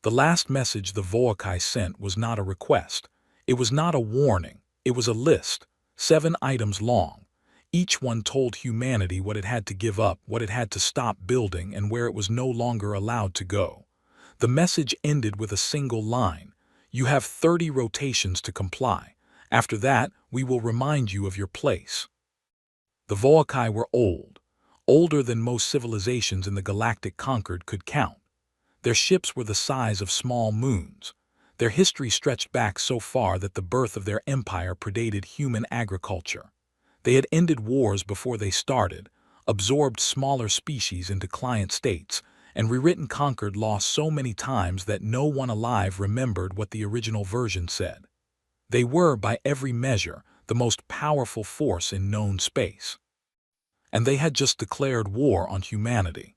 The last message the Voakai sent was not a request. It was not a warning. It was a list, 7 items long. Each one told humanity what it had to give up, what it had to stop building, and where it was no longer allowed to go. The message ended with a single line: "You have 30 rotations to comply. After that, we will remind you of your place." The Voakai were old, older than most civilizations in the galactic conquered could count. Their ships were the size of small moons. Their history stretched back so far that the birth of their empire predated human agriculture. They had ended wars before they started, absorbed smaller species into client states, and rewritten conquered law so many times that no one alive remembered what the original version said. They were, by every measure, the most powerful force in known space. And they had just declared war on humanity.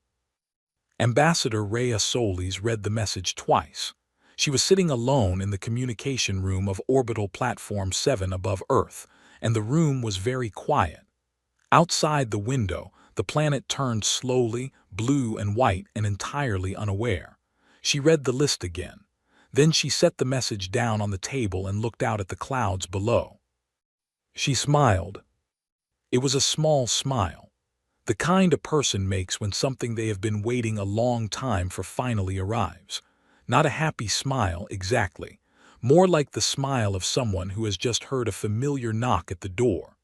Ambassador Rhea Solis read the message twice. She was sitting alone in the communication room of Orbital Platform 7 above Earth, and the room was very quiet. Outside the window, the planet turned slowly, blue and white, and entirely unaware. She read the list again. Then she set the message down on the table and looked out at the clouds below. She smiled. It was a small smile, the kind a person makes when something they have been waiting a long time for finally arrives. Not a happy smile exactly, more like the smile of someone who has just heard a familiar knock at the door.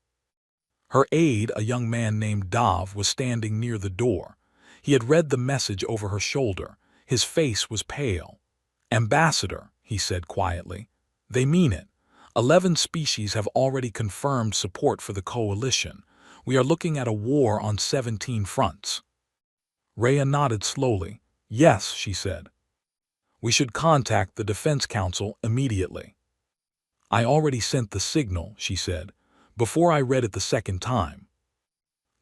Her aide, a young man named Dav, was standing near the door. He had read the message over her shoulder. His face was pale. "Ambassador," he said quietly, "they mean it. 11 species have already confirmed support for the coalition. We are looking at a war on 17 fronts." Rhea nodded slowly. "Yes," she said. "We should contact the Defense Council immediately." "I already sent the signal," she said, "before I read it the second time."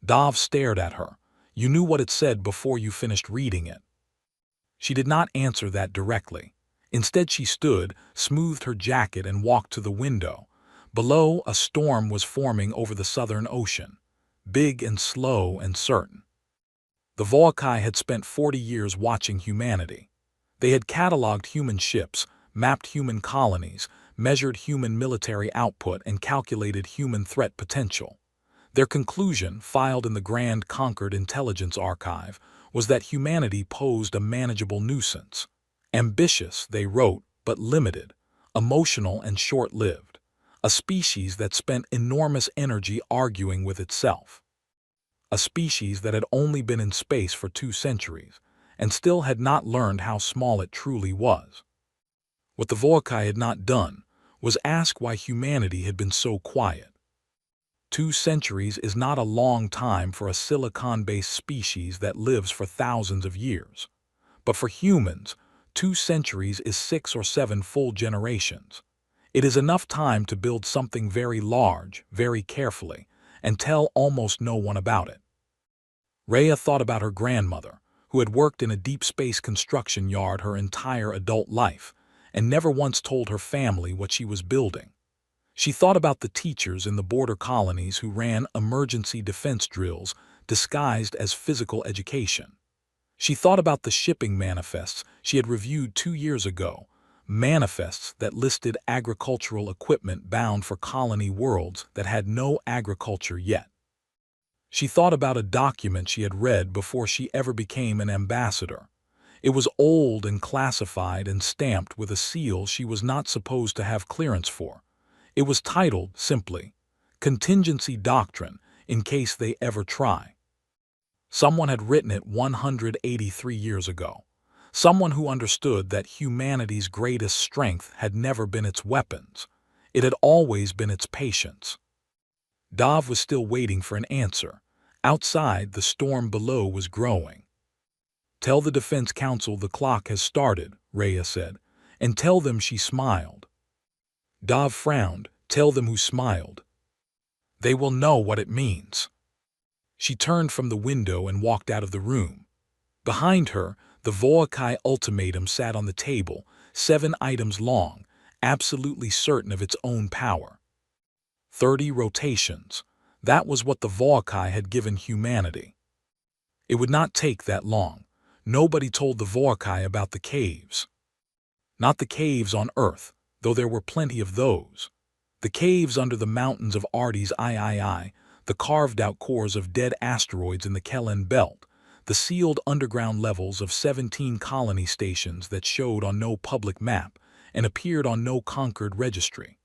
Dav stared at her. "You knew what it said before you finished reading it." She did not answer that directly. Instead, she stood, smoothed her jacket, and walked to the window. Below, a storm was forming over the Southern Ocean, big and slow and certain. The Voakai had spent 40 years watching humanity. They had cataloged human ships, mapped human colonies, measured human military output, and calculated human threat potential. Their conclusion, filed in the Grand Conquered Intelligence Archive, was that humanity posed a manageable nuisance. Ambitious, they wrote, but limited, emotional and short-lived. A species that spent enormous energy arguing with itself. A species that had only been in space for 2 centuries, and still had not learned how small it truly was. What the Voakai had not done was ask why humanity had been so quiet. 2 centuries is not a long time for a silicon-based species that lives for thousands of years. But for humans, 2 centuries is 6 or 7 full generations. It is enough time to build something very large, very carefully, and tell almost no one about it. Rhea thought about her grandmother, who had worked in a deep space construction yard her entire adult life, and never once told her family what she was building. She thought about the teachers in the border colonies who ran emergency defense drills disguised as physical education. She thought about the shipping manifests she had reviewed 2 years ago, manifests that listed agricultural equipment bound for colony worlds that had no agriculture yet. She thought about a document she had read before she ever became an ambassador. It was old and classified and stamped with a seal she was not supposed to have clearance for. It was titled, simply, "Contingency Doctrine, in case they ever try." Someone had written it 183 years ago. Someone who understood that humanity's greatest strength had never been its weapons. It had always been its patience. Dav was still waiting for an answer. Outside, the storm below was growing. "Tell the Defense Council the clock has started," Rhea said, "and tell them she smiled." Dav frowned. "Tell them who smiled." "They will know what it means." She turned from the window and walked out of the room. Behind her, the Voakai ultimatum sat on the table, 7 items long, absolutely certain of its own power. 30 rotations. That was what the Voakai had given humanity. It would not take that long. Nobody told the Voakai about the caves. Not the caves on Earth, though there were plenty of those. The caves under the mountains of Ardes III, the carved-out cores of dead asteroids in the Kellen Belt, the sealed underground levels of 17 colony stations that showed on no public map and appeared on no conquered registry.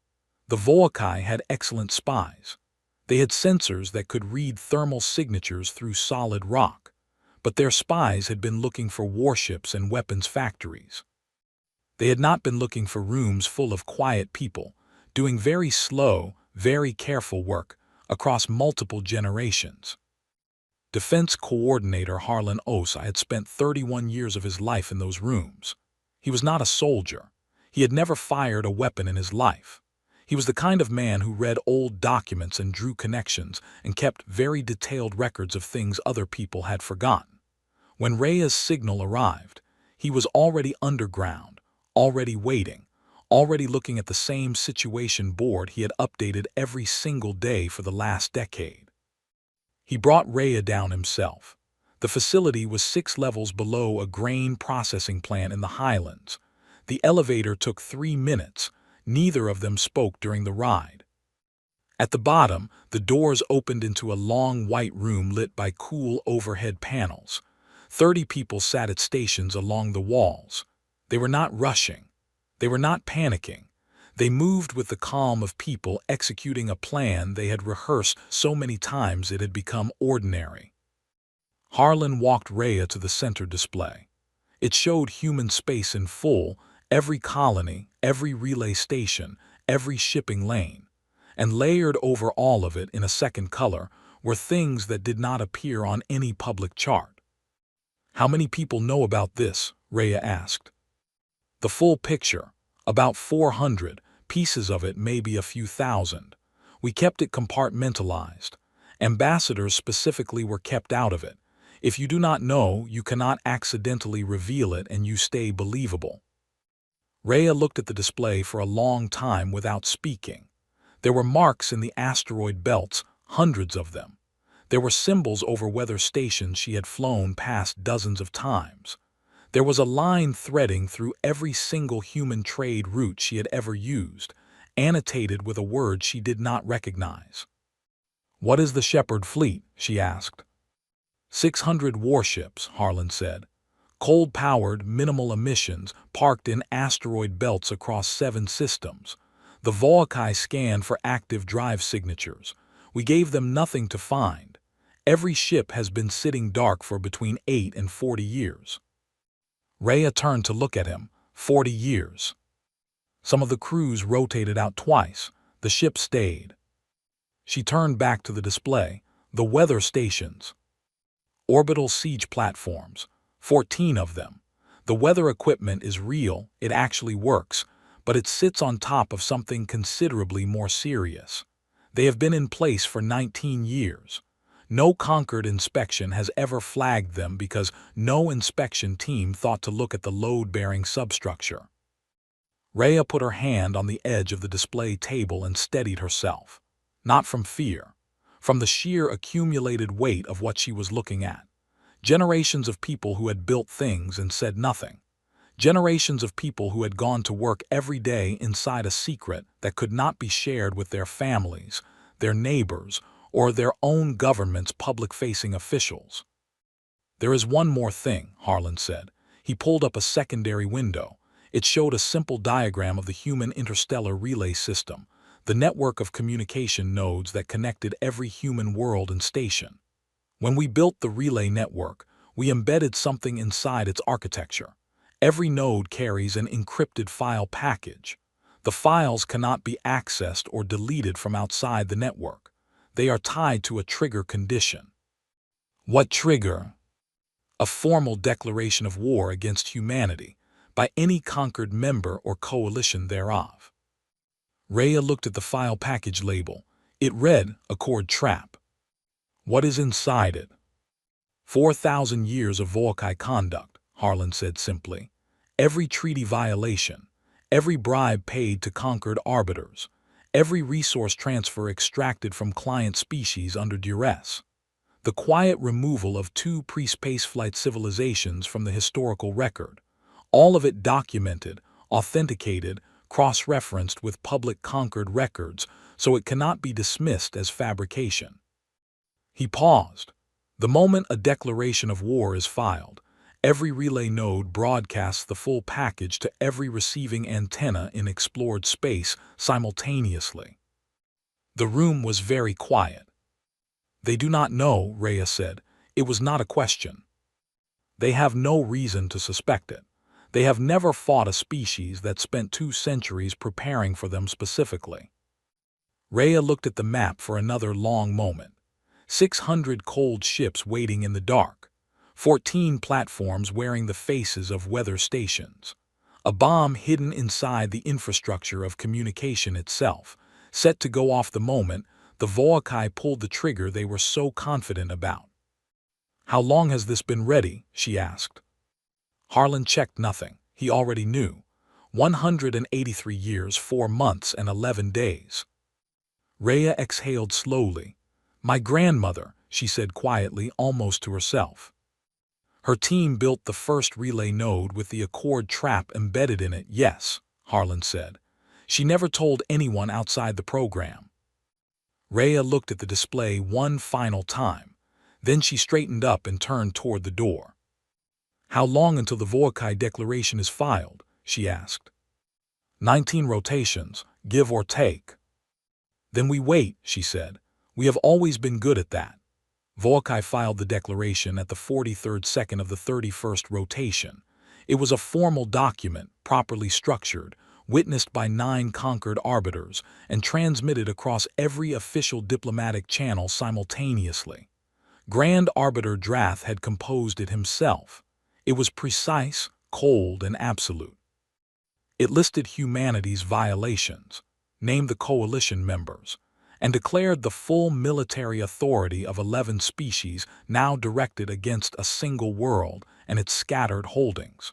The Volcae had excellent spies. They had sensors that could read thermal signatures through solid rock, but their spies had been looking for warships and weapons factories. They had not been looking for rooms full of quiet people, doing very slow, very careful work across multiple generations. Defense Coordinator Harlan Osa had spent 31 years of his life in those rooms. He was not a soldier. He had never fired a weapon in his life. He was the kind of man who read old documents and drew connections and kept very detailed records of things other people had forgotten. When Rhea's signal arrived, he was already underground, already waiting, already looking at the same situation board he had updated every single day for the last decade. He brought Rhea down himself. The facility was 6 levels below a grain processing plant in the Highlands. The elevator took 3 minutes. Neither of them spoke during the ride. At the bottom, the doors opened into a long white room lit by cool overhead panels. 30 people sat at stations along the walls. They were not rushing. They were not panicking. They moved with the calm of people executing a plan they had rehearsed so many times it had become ordinary. Harlan walked Rhea to the center display. It showed human space in full, every colony, every relay station, every shipping lane. And layered over all of it in a second color were things that did not appear on any public chart. "How many people know about this?" Rhea asked. "The full picture. About 400, pieces of it maybe a few thousand. We kept it compartmentalized. Ambassadors specifically were kept out of it. If you do not know, you cannot accidentally reveal it and you stay believable." Rhea looked at the display for a long time without speaking. There were marks in the asteroid belts, hundreds of them. There were symbols over weather stations she had flown past dozens of times. There was a line threading through every single human trade route she had ever used, annotated with a word she did not recognize. "What is the Shepherd Fleet?" she asked. 600 warships, Harlan said. Cold-powered, minimal emissions, parked in asteroid belts across 7 systems. The Volcae scanned for active drive signatures. We gave them nothing to find. Every ship has been sitting dark for between 8 and 40 years. Rhea turned to look at him. 40 years. Some of the crews rotated out twice. The ship stayed. She turned back to the display. The weather stations. Orbital siege platforms. 14 of them. The weather equipment is real, it actually works, but it sits on top of something considerably more serious. They have been in place for 19 years. No conquered inspection has ever flagged them because no inspection team thought to look at the load-bearing substructure. Rhea put her hand on the edge of the display table and steadied herself. Not from fear. From the sheer accumulated weight of what she was looking at. Generations of people who had built things and said nothing. Generations of people who had gone to work every day inside a secret that could not be shared with their families, their neighbors, or their own government's public-facing officials. "There is one more thing," Harlan said. He pulled up a secondary window. It showed a simple diagram of the human interstellar relay system, the network of communication nodes that connected every human world and station. When we built the relay network, we embedded something inside its architecture. Every node carries an encrypted file package. The files cannot be accessed or deleted from outside the network. They are tied to a trigger condition. What trigger? A formal declaration of war against humanity by any conquered member or coalition thereof. Rhea looked at the file package label. It read, Accord Trap. What is inside it? 4,000 years of Volcae conduct, Harlan said simply. Every treaty violation, every bribe paid to conquered arbiters, every resource transfer extracted from client species under duress. The quiet removal of 2 pre-spaceflight civilizations from the historical record. All of it documented, authenticated, cross-referenced with public Concord records, so it cannot be dismissed as fabrication. He paused. The moment a declaration of war is filed, every relay node broadcasts the full package to every receiving antenna in explored space simultaneously. The room was very quiet. "They do not know," Rhea said. "It was not a question. They have no reason to suspect it. They have never fought a species that spent 2 centuries preparing for them specifically." Rhea looked at the map for another long moment. 600 cold ships waiting in the dark. 14 platforms wearing the faces of weather stations. A bomb hidden inside the infrastructure of communication itself, set to go off the moment the Volkai pulled the trigger they were so confident about. "How long has this been ready?" she asked. Harlan checked nothing. He already knew. 183 years, 4 months, and 11 days. Rhea exhaled slowly. "My grandmother," she said quietly, almost to herself. "Her team built the first relay node with the Accord trap embedded in it, yes," Harlan said. "She never told anyone outside the program." Rhea looked at the display one final time. Then she straightened up and turned toward the door. "How long until the Volkai declaration is filed?" she asked. 19 rotations, give or take." "Then we wait," she said. "We have always been good at that." Volkai filed the declaration at the 43rd second of the 31st rotation. It was a formal document, properly structured, witnessed by 9 conquered arbiters, and transmitted across every official diplomatic channel simultaneously. Grand Arbiter Drath had composed it himself. It was precise, cold, and absolute. It listed humanity's violations, named the coalition members, and declared the full military authority of 11 species now directed against a single world and its scattered holdings.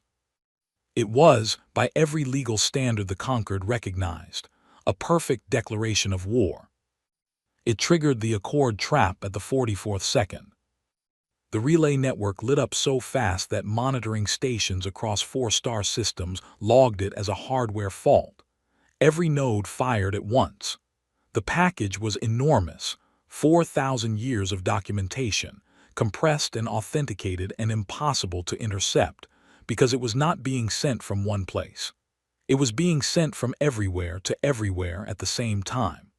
It was, by every legal standard the conquered recognized, a perfect declaration of war. It triggered the Accord trap at the 44th second. The relay network lit up so fast that monitoring stations across 4 star systems logged it as a hardware fault. Every node fired at once. The package was enormous, 4,000 years of documentation, compressed and authenticated and impossible to intercept, because it was not being sent from one place. It was being sent from everywhere to everywhere at the same time.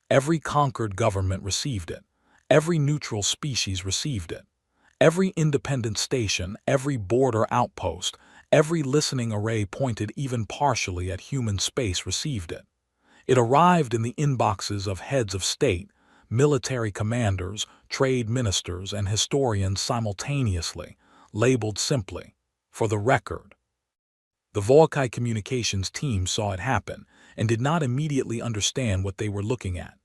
Every conquered government received it. Every neutral species received it. Every independent station, every border outpost, every listening array pointed even partially at human space received it. It arrived in the inboxes of heads of state, military commanders, trade ministers, and historians simultaneously, labeled simply, "For the record." The Volkai communications team saw it happen and did not immediately understand what they were looking at.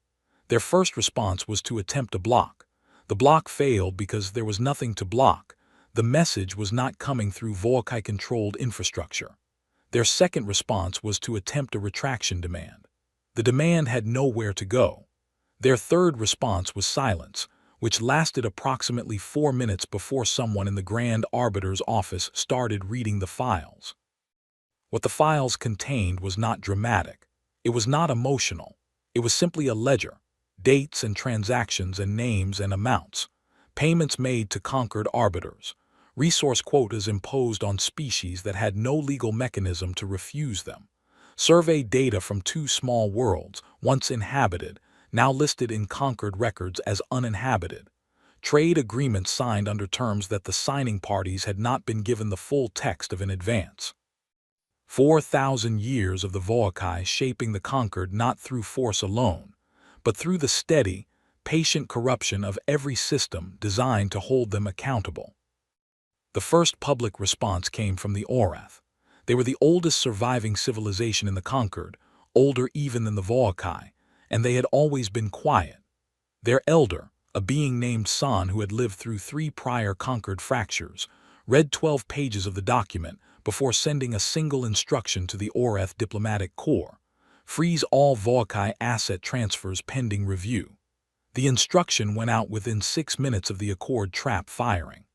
Their first response was to attempt a block. The block failed because there was nothing to block. The message was not coming through Volkai-controlled infrastructure. Their second response was to attempt a retraction demand. The demand had nowhere to go. Their third response was silence, which lasted approximately 4 minutes before someone in the Grand Arbiter's office started reading the files. What the files contained was not dramatic. It was not emotional. It was simply a ledger, dates and transactions and names and amounts, payments made to conquered arbiters, resource quotas imposed on species that had no legal mechanism to refuse them, survey data from 2 small worlds, once inhabited, now listed in conquered records as uninhabited, trade agreements signed under terms that the signing parties had not been given the full text of in advance. 4,000 years of the Volkai shaping the conquered not through force alone, but through the steady, patient corruption of every system designed to hold them accountable. The first public response came from the Orath. They were the oldest surviving civilization in the conquered, older even than the Volkai, and they had always been quiet. Their elder, a being named San who had lived through 3 prior conquered fractures, read 12 pages of the document before sending a single instruction to the Orath diplomatic corps: freeze all Volkai asset transfers pending review. The instruction went out within 6 minutes of the Accord trap firing.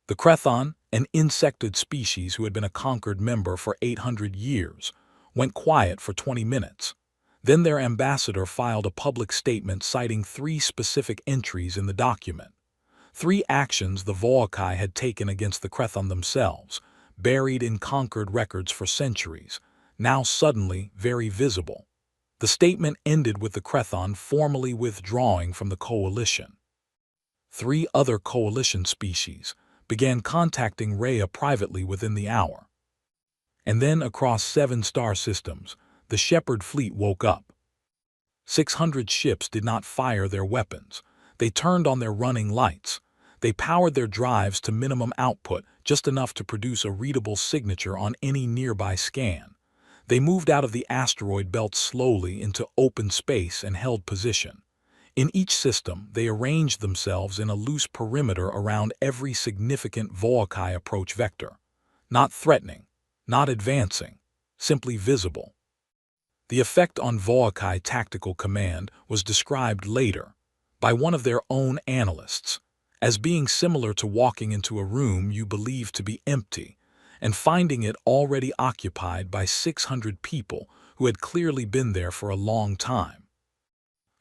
The Crethon, an insectoid species who had been a conquered member for 800 years, went quiet for 20 minutes. Then their ambassador filed a public statement citing 3 specific entries in the document. 3 actions the Volcae had taken against the Crethon themselves, buried in conquered records for centuries, now suddenly very visible. The statement ended with the Crethon formally withdrawing from the coalition. 3 other coalition species began contacting Rhea privately within the hour. And then across 7 star systems, the Shepherd fleet woke up. 600 ships did not fire their weapons. They turned on their running lights. They powered their drives to minimum output, just enough to produce a readable signature on any nearby scan. They moved out of the asteroid belt slowly into open space and held position. In each system, they arranged themselves in a loose perimeter around every significant Volcae approach vector. Not threatening, not advancing, simply visible. The effect on Volcae tactical command was described later, by one of their own analysts, as being similar to walking into a room you believe to be empty and finding it already occupied by 600 people who had clearly been there for a long time.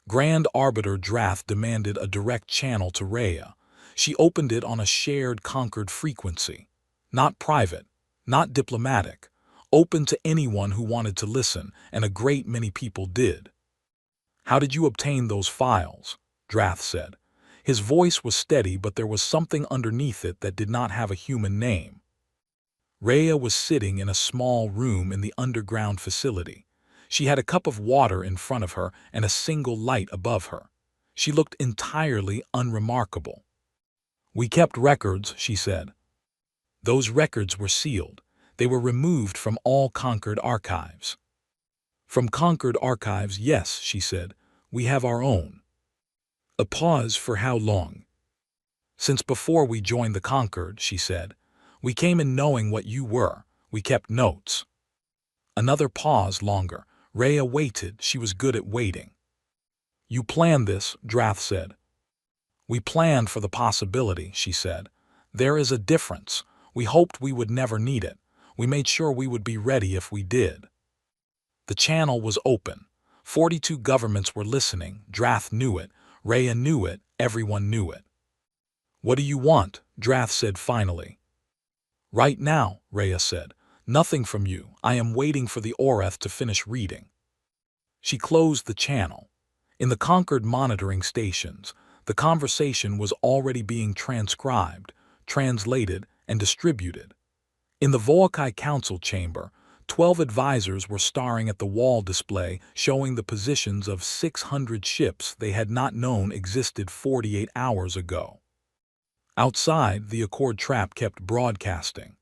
Grand Arbiter Drath demanded a direct channel to Rhea. She opened it on a shared conquered frequency, not private, not diplomatic, open to anyone who wanted to listen, and a great many people did. "How did you obtain those files?" Drath said. His voice was steady, but there was something underneath it that did not have a human name. Rhea was sitting in a small room in the underground facility. She had a cup of water in front of her and a single light above her. She looked entirely unremarkable. "We kept records," she said. "Those records were sealed. They were removed from all conquered archives." "From conquered archives, yes," she said. "We have our own." A pause. "For how long?" "Since before we joined the conquered," she said. "We came in knowing what you were. We kept notes." Another pause. Longer. Rhea waited. She was good at waiting. "You planned this," Drath said. "We planned for the possibility," she said. "There is a difference. We hoped we would never need it. We made sure we would be ready if we did." The channel was open. 42 governments were listening. Drath knew it. Rhea knew it. Everyone knew it. "What do you want?" Drath said finally. "Right now," Rhea said. "Nothing from you. I am waiting for the Oreth to finish reading." She closed the channel. In the conquered monitoring stations, the conversation was already being transcribed, translated, and distributed. In the Volcae Council chamber, 12 advisors were staring at the wall display showing the positions of 600 ships they had not known existed 48 hours ago. Outside, the Accord trap kept broadcasting.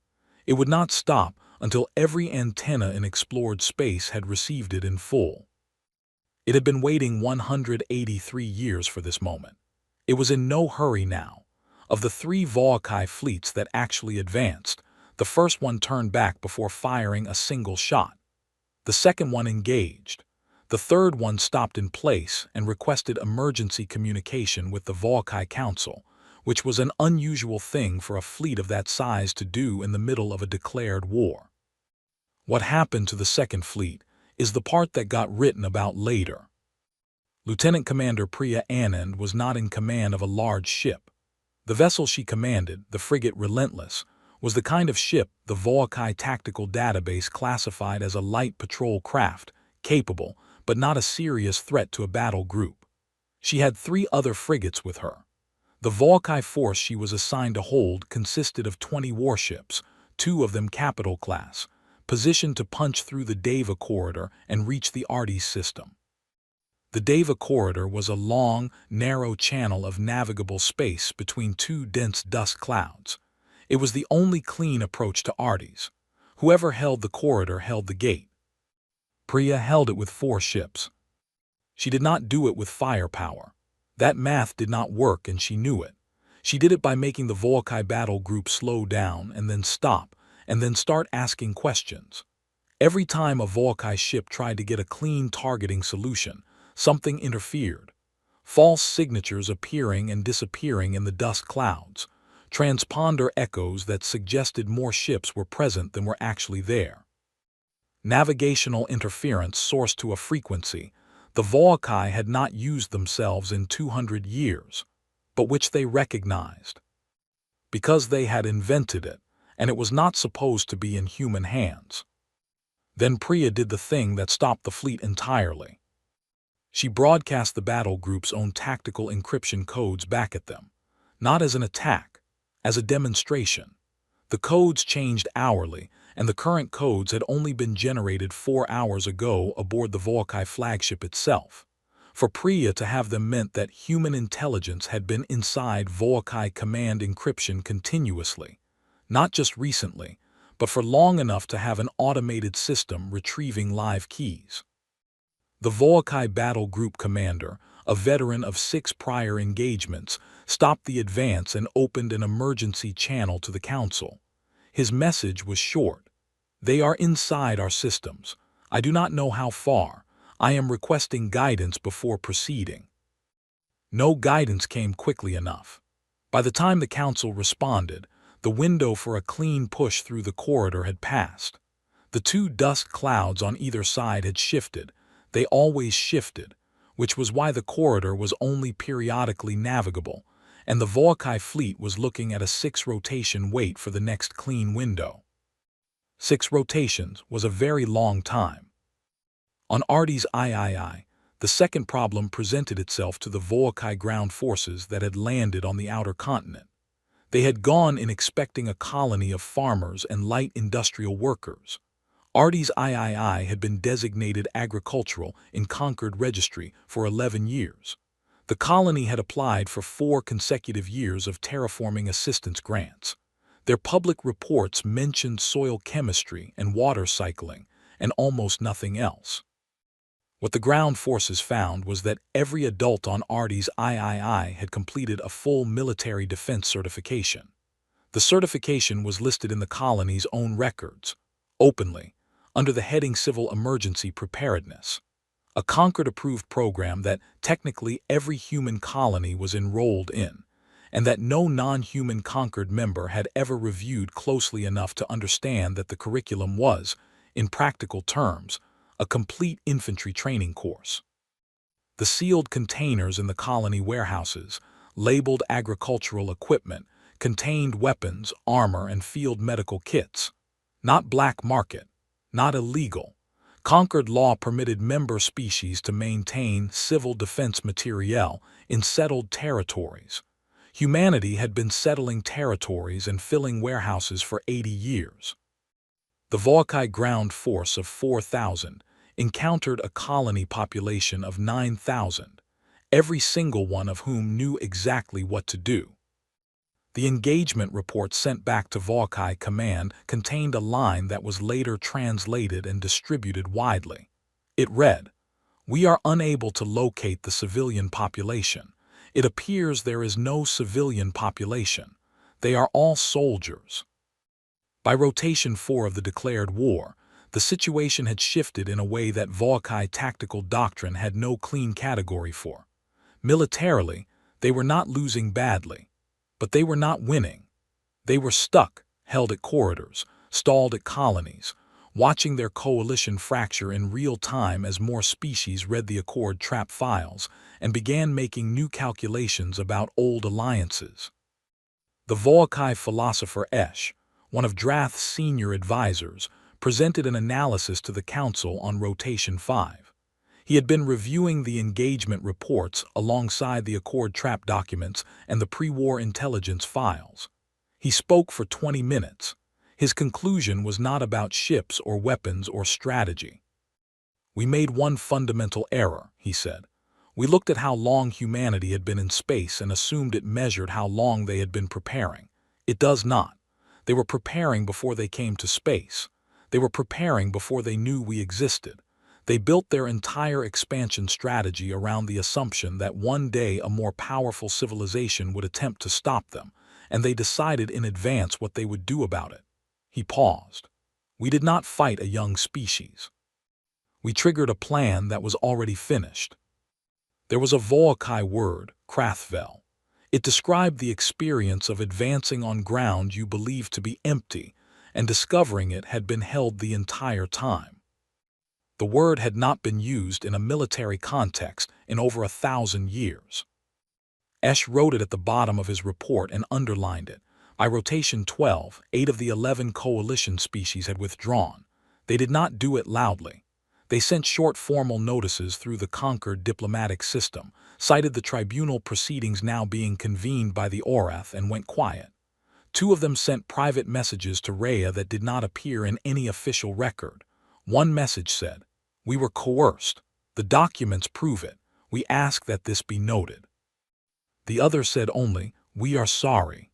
It would not stop until every antenna in explored space had received it in full. It had been waiting 183 years for this moment. It was in no hurry now. Of the 3 Volcae fleets that actually advanced, the first one turned back before firing a single shot. The second one engaged. The third one stopped in place and requested emergency communication with the Volcae Council, which was an unusual thing for a fleet of that size to do in the middle of a declared war. What happened to the second fleet is the part that got written about later. Lieutenant Commander Priya Anand was not in command of a large ship. The vessel she commanded, the frigate Relentless, was the kind of ship the Volcae tactical database classified as a light patrol craft, capable, but not a serious threat to a battle group. She had 3 other frigates with her. The Volcae force she was assigned to hold consisted of 20 warships, 2 of them capital class, positioned to punch through the Deva corridor and reach the Artes system. The Deva corridor was a long, narrow channel of navigable space between 2 dense dust clouds. It was the only clean approach to Artes. Whoever held the corridor held the gate. Priya held it with 4 ships. She did not do it with firepower. That math did not work, and she knew it. She did it by making the Volcae battle group slow down and then stop, and then start asking questions. Every time a Volcae ship tried to get a clean targeting solution, something interfered. False signatures appearing and disappearing in the dust clouds. transponder echoes that suggested more ships were present than were actually there. Navigational interference sourced to a frequency the Volcae had not used themselves in 200 years, but which they recognized. Because they had invented it, and it was not supposed to be in human hands. Then Priya did the thing that stopped the fleet entirely. She broadcast the battle group's own tactical encryption codes back at them, not as an attack, as a demonstration. The codes changed hourly, and the current codes had only been generated 4 hours ago aboard the Volcae flagship itself. For Priya to have them meant that human intelligence had been inside Volcae command encryption continuously, not just recently, but for long enough to have an automated system retrieving live keys. The Volcae battle group commander, a veteran of 6 prior engagements, stopped the advance and opened an emergency channel to the council. His message was short. They are inside our systems. I do not know how far. I am requesting guidance before proceeding. No guidance came quickly enough. By the time the council responded, the window for a clean push through the corridor had passed. The 2 dust clouds on either side had shifted. They always shifted, which was why the corridor was only periodically navigable, and the Volcae fleet was looking at a 6-rotation wait for the next clean window. 6 rotations was a very long time. On Artie's III, the second problem presented itself to the Volcae ground forces that had landed on the outer continent. They had gone in expecting a colony of farmers and light industrial workers. Artie's III had been designated agricultural in Concord Registry for 11 years. The colony had applied for 4 consecutive years of terraforming assistance grants. Their public reports mentioned soil chemistry and water cycling, and almost nothing else. What the ground forces found was that every adult on Artie's III had completed a full military defense certification. The certification was listed in the colony's own records, openly, under the heading Civil Emergency Preparedness, a Concord-approved program that technically every human colony was enrolled in, and that no non-human Concord member had ever reviewed closely enough to understand that the curriculum was, in practical terms, a complete infantry training course. The sealed containers in the colony warehouses, labeled agricultural equipment, contained weapons, armor, and field medical kits. Not black market, not illegal. Concord law permitted member species to maintain civil defense materiel in settled territories. Humanity had been settling territories and filling warehouses for 80 years. The Volcae ground force of 4,000 encountered a colony population of 9,000, every single one of whom knew exactly what to do. The engagement report sent back to Volcae Command contained a line that was later translated and distributed widely. It read, "We are unable to locate the civilian population. It appears there is no civilian population. They are all soldiers." By rotation 4 of the declared war, the situation had shifted in a way that Volcae tactical doctrine had no clean category for. Militarily, they were not losing badly, but they were not winning. They were stuck, held at corridors, stalled at colonies, watching their coalition fracture in real time as more species read the Accord trap files and began making new calculations about old alliances. The Volcae philosopher Esch, one of Drath's senior advisors, presented an analysis to the Council on Rotation 5. He had been reviewing the engagement reports alongside the Accord trap documents and the pre-war intelligence files. He spoke for 20 minutes. His conclusion was not about ships or weapons or strategy. "We made one fundamental error," he said. "We looked at how long humanity had been in space and assumed it measured how long they had been preparing. It does not. They were preparing before they came to space. They were preparing before they knew we existed. They built their entire expansion strategy around the assumption that one day a more powerful civilization would attempt to stop them, and they decided in advance what they would do about it." He paused. "We did not fight a young species. We triggered a plan that was already finished." There was a Volcae word, Krathvel. It described the experience of advancing on ground you believed to be empty and discovering it had been held the entire time. The word had not been used in a military context in over 1,000 years. Esch wrote it at the bottom of his report and underlined it. By rotation 12, 8 of the 11 coalition species had withdrawn. They did not do it loudly. They sent short formal notices through the conquered diplomatic system, cited the tribunal proceedings now being convened by the Orath, and went quiet. 2 of them sent private messages to Rhea that did not appear in any official record. One message said, "We were coerced. The documents prove it. We ask that this be noted." The other said only, "We are sorry."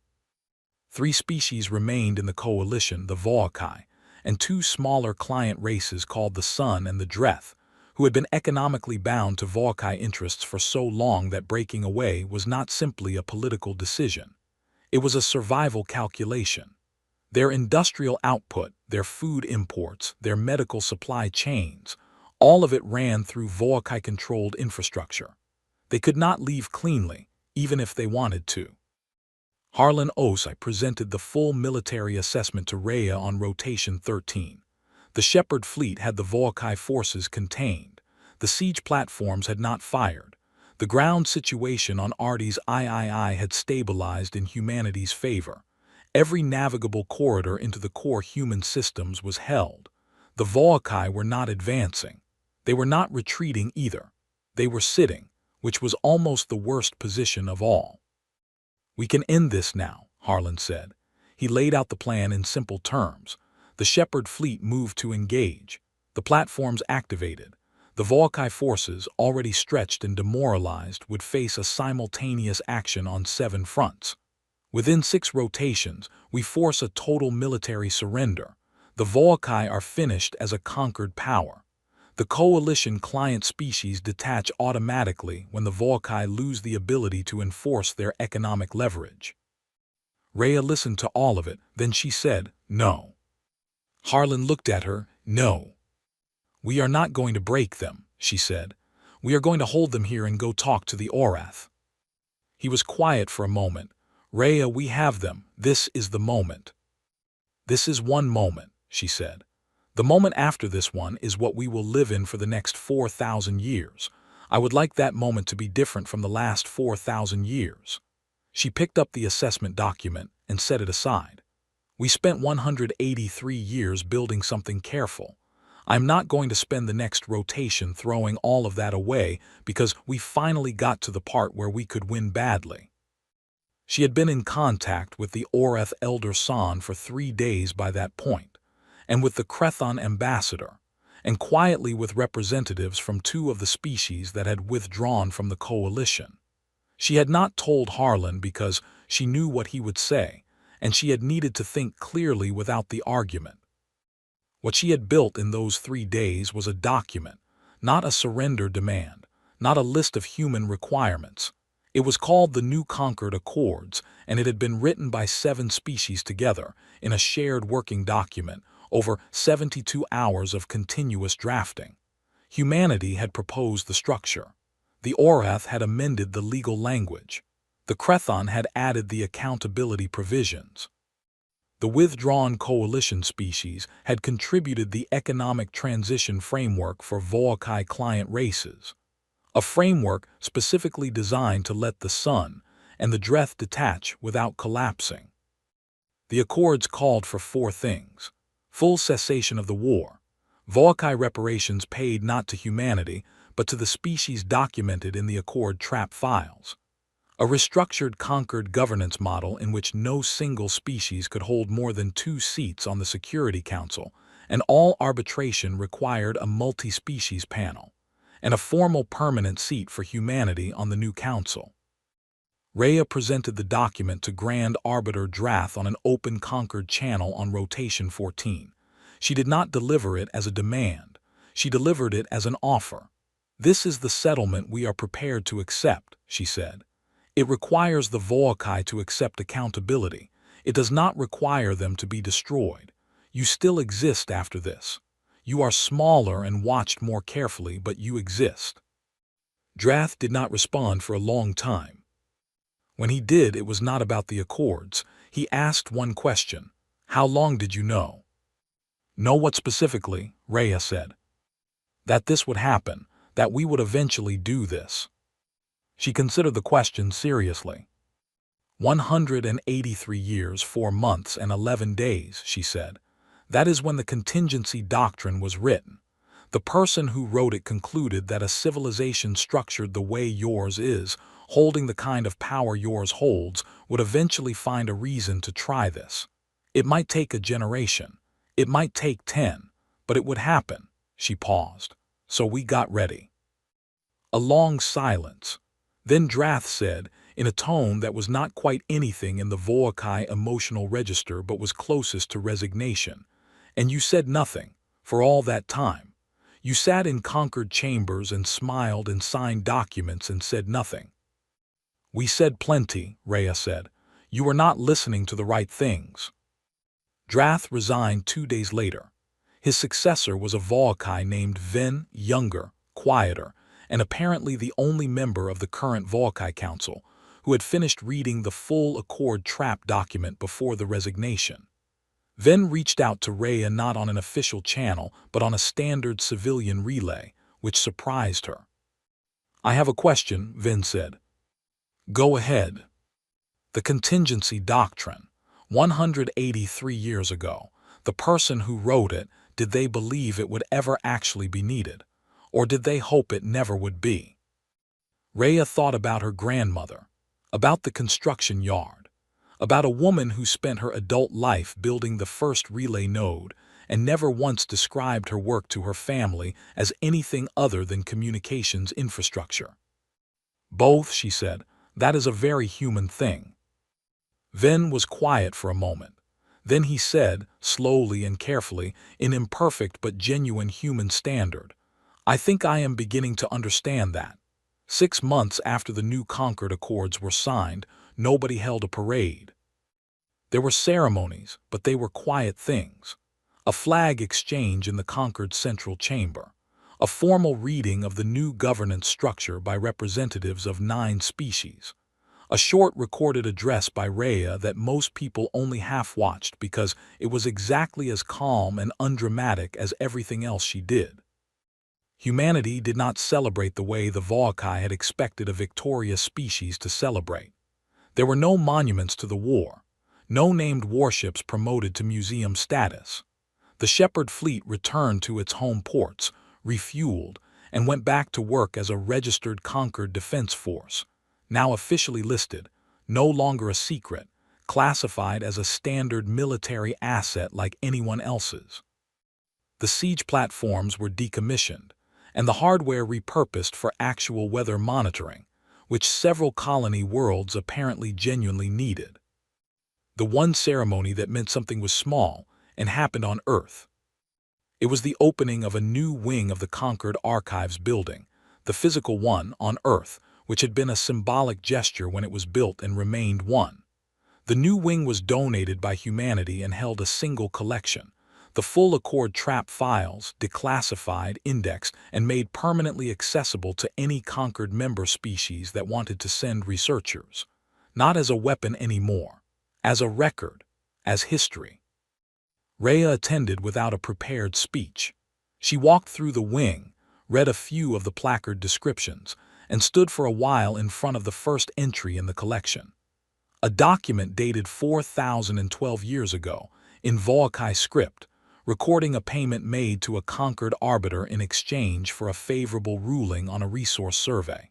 3 species remained in the coalition, the Voakai, and 2 smaller client races called the Sun and the Dreth, who had been economically bound to Voakai interests for so long that breaking away was not simply a political decision. It was a survival calculation. Their industrial output, their food imports, their medical supply chains, all of it ran through Voakai-controlled infrastructure. They could not leave cleanly, even if they wanted to. Harlan Osai presented the full military assessment to Rhea on rotation 13. The Shepherd fleet had the Voakai forces contained. The siege platforms had not fired. The ground situation on Artie's III had stabilized in humanity's favor. Every navigable corridor into the core human systems was held. The Voakai were not advancing. They were not retreating either. They were sitting, which was almost the worst position of all. "We can end this now," Harlan said. He laid out the plan in simple terms. The Shepherd fleet moved to engage. The platforms activated. The Voakai forces, already stretched and demoralized, would face a simultaneous action on 7 fronts. Within 6 rotations, we force a total military surrender. The Voakai are finished as a conquered power. The coalition client species detach automatically when the Voakai lose the ability to enforce their economic leverage. Rhea listened to all of it, then she said, "No." Harlan looked at her. "No. We are not going to break them," she said. "We are going to hold them here and go talk to the Orath." He was quiet for a moment. "Rhea, we have them. This is the moment." "This is one moment," she said. "The moment after this one is what we will live in for the next 4,000 years. I would like that moment to be different from the last 4,000 years. She picked up the assessment document and set it aside. "We spent 183 years building something careful. I'm not going to spend the next rotation throwing all of that away because we finally got to the part where we could win badly." She had been in contact with the Orath Elder San for 3 days by that point, and with the Crethon ambassador, and quietly with representatives from 2 of the species that had withdrawn from the coalition. She had not told Harlan because she knew what he would say, and she had needed to think clearly without the argument. What she had built in those 3 days was a document, not a surrender demand, not a list of human requirements. It was called the New Conquered Accords, and it had been written by 7 species together in a shared working document over 72 hours of continuous drafting. Humanity had proposed the structure. The Orath had amended the legal language. The Crethon had added the accountability provisions. The withdrawn coalition species had contributed the economic transition framework for Voakai client races, a framework specifically designed to let the Sun and the Dreth detach without collapsing. The Accords called for 4 things: full cessation of the war, Voakai reparations paid not to humanity but to the species documented in the Accord trap files, a restructured conquered governance model in which no single species could hold more than 2 seats on the Security Council, and all arbitration required a multi-species panel, and a formal permanent seat for humanity on the new council. Rhea presented the document to Grand Arbiter Drath on an open conquered channel on rotation 14. She did not deliver it as a demand. She delivered it as an offer. "This is the settlement we are prepared to accept," she said. "It requires the Voakai to accept accountability. It does not require them to be destroyed. You still exist after this. You are smaller and watched more carefully, but you exist." Drath did not respond for a long time. When he did, it was not about the accords. He asked one question. How long did you know? Know what specifically? Rhea said. That this would happen, that we would eventually do this. She considered the question seriously. 183 years, 4 months, and 11 days, she said. That is when the contingency doctrine was written. The person who wrote it concluded that a civilization structured the way yours is, holding the kind of power yours holds, would eventually find a reason to try this. It might take a generation. It might take 10. But it would happen. She paused. So we got ready. A long silence. Then Drath said, in a tone that was not quite anything in the Voakai emotional register but was closest to resignation, and you said nothing, for all that time. You sat in conquered chambers and smiled and signed documents and said nothing. We said plenty, Rhea said. You were not listening to the right things. Drath resigned 2 days later. His successor was a Voakai named Ven, younger, quieter, and apparently the only member of the current Voakai Council who had finished reading the full Accord Trap document before the resignation. Ven reached out to Rhea not on an official channel but on a standard civilian relay, which surprised her. I have a question, Ven said. Go ahead. The contingency doctrine. 183 years ago, the person who wrote it, did they believe it would ever actually be needed? Or did they hope it never would be? Rhea thought about her grandmother, about the construction yard, about a woman who spent her adult life building the first relay node and never once described her work to her family as anything other than communications infrastructure. Both, she said, that is a very human thing. Ven was quiet for a moment. Then he said, slowly and carefully, in imperfect but genuine human standard, I think I am beginning to understand that. 6 months after the new Concord Accords were signed, nobody held a parade. There were ceremonies, but they were quiet things. A flag exchange in the Concord Central Chamber. A formal reading of the new governance structure by representatives of 9 species. A short recorded address by Rhea that most people only half-watched because it was exactly as calm and undramatic as everything else she did. Humanity did not celebrate the way the Voakai had expected a victorious species to celebrate. There were no monuments to the war, no named warships promoted to museum status. The Shepherd fleet returned to its home ports, refueled, and went back to work as a registered Concord Defense Force, now officially listed, no longer a secret, classified as a standard military asset like anyone else's. The siege platforms were decommissioned, and the hardware repurposed for actual weather monitoring, which several colony worlds apparently genuinely needed. The one ceremony that meant something was small and happened on Earth. It was the opening of a new wing of the Concord Archives building, the physical one on Earth, which had been a symbolic gesture when it was built and remained one. The new wing was donated by humanity and held a single collection, the full Accord Trap files, declassified, indexed, and made permanently accessible to any Concord member species that wanted to send researchers. Not as a weapon anymore, as a record, as history. Rhea attended without a prepared speech. She walked through the wing, read a few of the placard descriptions, and stood for a while in front of the first entry in the collection. A document dated 4,012 years ago, in Voakai script, recording a payment made to a Concord arbiter in exchange for a favorable ruling on a resource survey.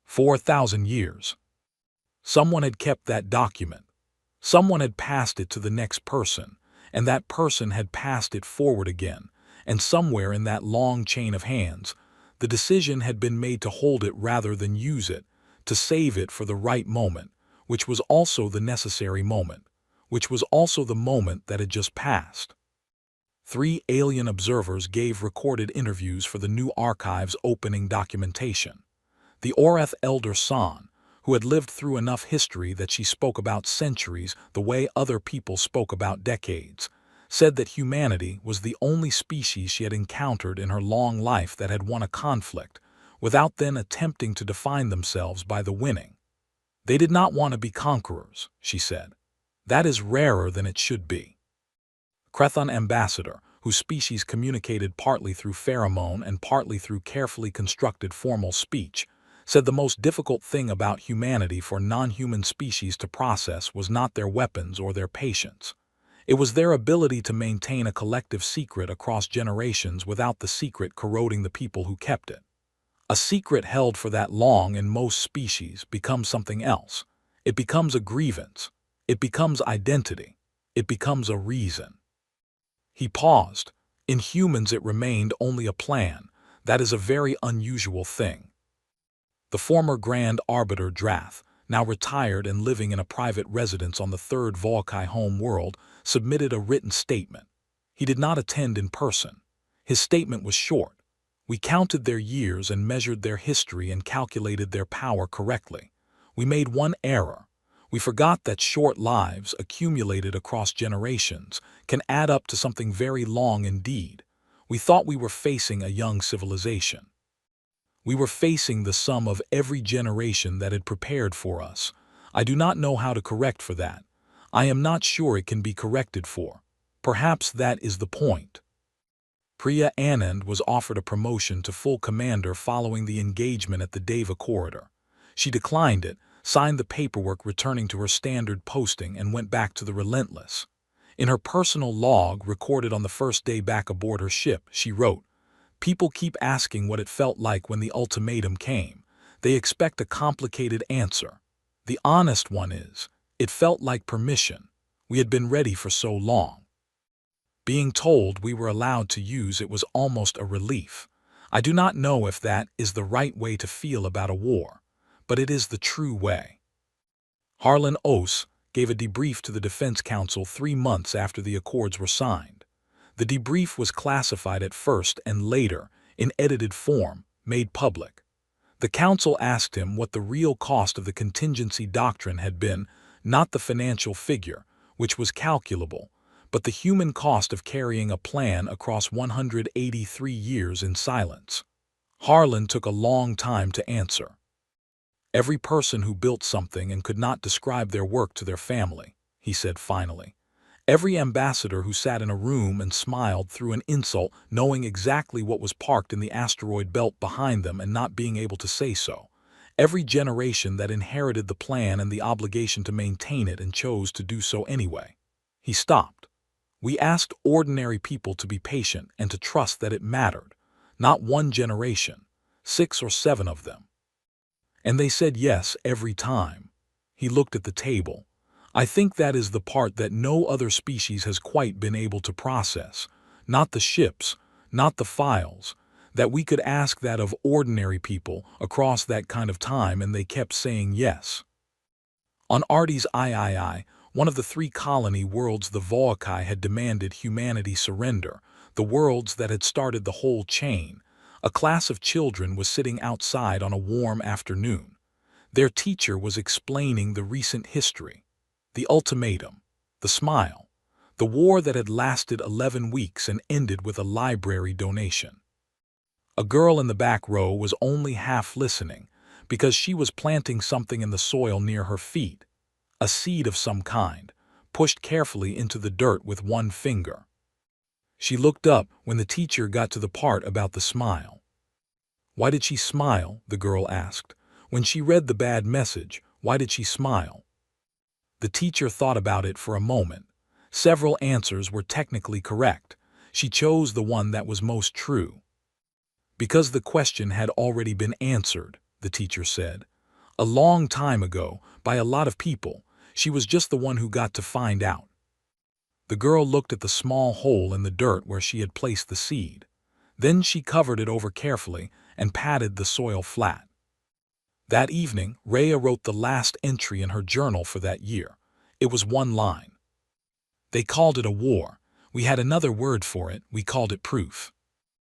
4,000 years. Someone had kept that document. Someone had passed it to the next person, and that person had passed it forward again, and somewhere in that long chain of hands, the decision had been made to hold it rather than use it, to save it for the right moment, which was also the necessary moment, which was also the moment that had just passed. 3 alien observers gave recorded interviews for the new archive's opening documentation. The Oreth Elder San, who had lived through enough history that she spoke about centuries the way other people spoke about decades, said that humanity was the only species she had encountered in her long life that had won a conflict, without then attempting to define themselves by the winning. They did not want to be conquerors, she said. That is rarer than it should be. Crethon ambassador, whose species communicated partly through pheromone and partly through carefully constructed formal speech, said the most difficult thing about humanity for non-human species to process was not their weapons or their patience. It was their ability to maintain a collective secret across generations without the secret corroding the people who kept it. A secret held for that long in most species becomes something else. It becomes a grievance. It becomes identity. It becomes a reason. He paused. In humans it remained only a plan. That is a very unusual thing. The former Grand Arbiter Drath, now retired and living in a private residence on the third Volkai home world, submitted a written statement. He did not attend in person. His statement was short. We counted their years and measured their history and calculated their power correctly. We made one error. We forgot that short lives, accumulated across generations, can add up to something very long indeed. We thought we were facing a young civilization. We were facing the sum of every generation that had prepared for us. I do not know how to correct for that. I am not sure it can be corrected for. Perhaps that is the point. Priya Anand was offered a promotion to full commander following the engagement at the Deva corridor. She declined it, signed the paperwork returning to her standard posting, and went back to the Relentless. In her personal log recorded on the first day back aboard her ship, she wrote, "People keep asking what it felt like when the ultimatum came. They expect a complicated answer. The honest one is, it felt like permission. We had been ready for so long. Being told we were allowed to use it was almost a relief. I do not know if that is the right way to feel about a war, but it is the true way." Harlan Oss gave a debrief to the Defense Council 3 months after the accords were signed. The debrief was classified at first and later, in edited form, made public. The Council asked him what the real cost of the contingency doctrine had been, not the financial figure, which was calculable, but the human cost of carrying a plan across 183 years in silence. Harlan took a long time to answer. "Every person who built something and could not describe their work to their family," he said finally. "Every ambassador who sat in a room and smiled through an insult, knowing exactly what was parked in the asteroid belt behind them and not being able to say so. Every generation that inherited the plan and the obligation to maintain it and chose to do so anyway." He stopped. "We asked ordinary people to be patient and to trust that it mattered. Not one generation, 6 or 7 of them. And they said yes every time." He looked at the table. "I think that is the part that no other species has quite been able to process. Not the ships, not the files. That we could ask that of ordinary people across that kind of time and they kept saying yes." On Artie's III, one of the 3 colony worlds the Volkai had demanded humanity surrender, the worlds that had started the whole chain. A class of children was sitting outside on a warm afternoon. Their teacher was explaining the recent history, the ultimatum, the smile, the war that had lasted 11 weeks and ended with a library donation. A girl in the back row was only half listening because she was planting something in the soil near her feet, a seed of some kind, pushed carefully into the dirt with one finger. She looked up when the teacher got to the part about the smile. "Why did she smile?" the girl asked. "When she read the bad message, why did she smile?" The teacher thought about it for a moment. Several answers were technically correct. She chose the one that was most true. "Because the question had already been answered," the teacher said. "A long time ago, by a lot of people. She was just the one who got to find out." The girl looked at the small hole in the dirt where she had placed the seed. Then she covered it over carefully and patted the soil flat. That evening, Rhea wrote the last entry in her journal for that year. It was 1 line. "They called it a war. We had another word for it. We called it proof."